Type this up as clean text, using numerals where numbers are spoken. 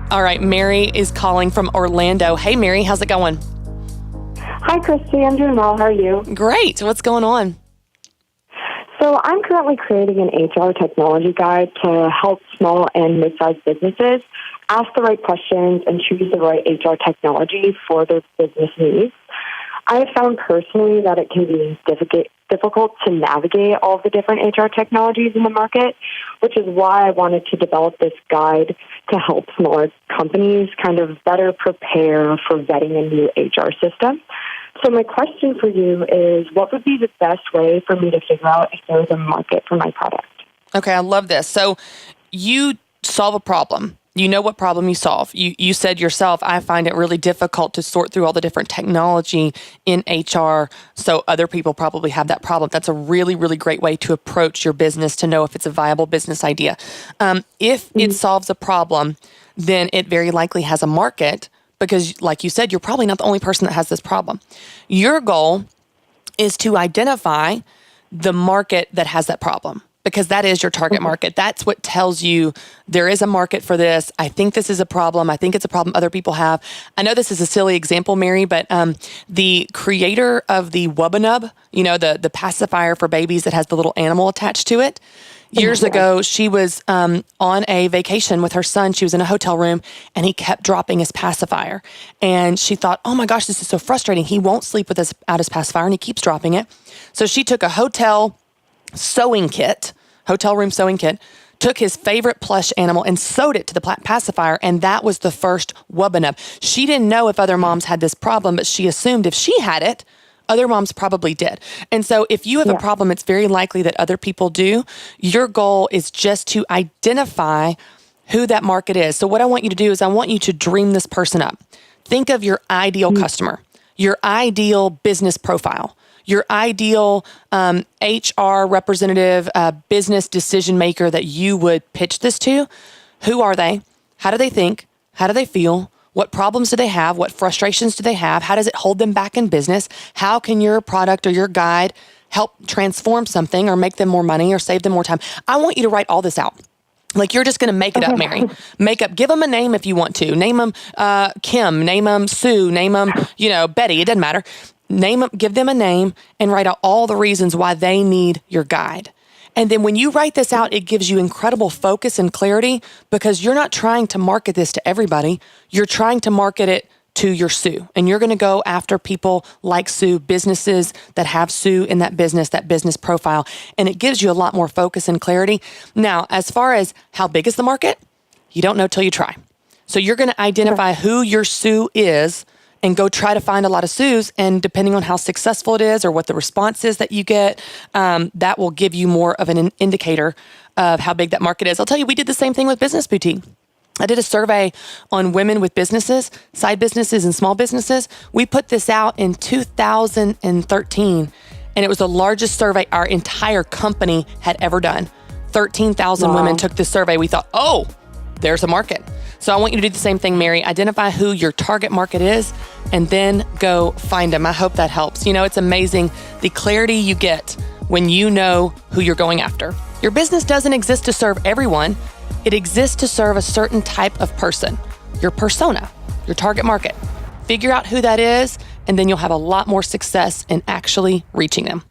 All right, Mary is calling from Orlando. Hey, Mary, how's it going? Hi, Christy. I'm doing well. How are you? Great. What's going on? So I'm currently creating an HR technology guide to help small and mid-sized businesses ask the right questions and choose the right HR technology for their business needs. I have found personally that it can be difficult to navigate all of the different HR technologies in the market, which is why I wanted to develop this guide to help smaller companies kind of better prepare for vetting a new HR system. So my question for you is, what would be the best way for me to figure out if there is a market for my product? Okay, I love this. So you solve a problem. You know what problem you solve. You said yourself, I find it really difficult to sort through all the different technology in HR, so other people probably have that problem. That's a really, really great way to approach your business to know if it's a viable business idea. If it solves a problem, then it very likely has a market because, like you said, you're probably not the only person that has this problem. Your goal is to identify the market that has that problem, because that is your target market. That's what tells you there is a market for this. I think this is a problem. I think it's a problem other people have. I know this is a silly example, Mary, but the creator of the Wubbanub, the pacifier for babies that has the little animal attached to it, years ago, she was on a vacation with her son. She was in a hotel room, and he kept dropping his pacifier. And she thought, oh my gosh, this is so frustrating. He won't sleep without his pacifier, and he keeps dropping it. So she took a hotel room sewing kit, took his favorite plush animal and sewed it to the pacifier, and that was the first Wubbanub. She didn't know if other moms had this problem, but she assumed if she had it, other moms probably did. And so if you have a problem, it's very likely that other people do. Your goal is just to identify who that market is. So what I want you to do is I want you to dream this person up. Think of your ideal customer, your ideal business profile, your ideal HR representative, business decision maker that you would pitch this to. Who are they? How do they think? How do they feel? What problems do they have? What frustrations do they have? How does it hold them back in business? How can your product or your guide help transform something or make them more money or save them more time? I want you to write all this out. Like you're just going to make it up, Mary. Give them a name if you want to. Name them Kim, name them Sue, name them, Betty. It doesn't matter. Give them a name and write out all the reasons why they need your guide. And then when you write this out, it gives you incredible focus and clarity because you're not trying to market this to everybody. You're trying to market it to your Sue. And you're going to go after people like Sue, businesses that have Sue in that business profile. And it gives you a lot more focus and clarity. Now, as far as how big is the market, you don't know till you try. So you're going to identify who your Sue is and go try to find a lot of Sues. And depending on how successful it is or what the response is that you get, that will give you more of an indicator of how big that market is. I'll tell you, we did the same thing with Business Boutique. I did a survey on women with businesses, side businesses and small businesses. We put this out in 2013, and it was the largest survey our entire company had ever done. 13,000 women took this survey. We thought, oh, there's a market. So I want you to do the same thing, Mary. Identify who your target market is and then go find them. I hope that helps. It's amazing the clarity you get when you know who you're going after. Your business doesn't exist to serve everyone. It exists to serve a certain type of person, your persona, your target market. Figure out who that is, and then you'll have a lot more success in actually reaching them.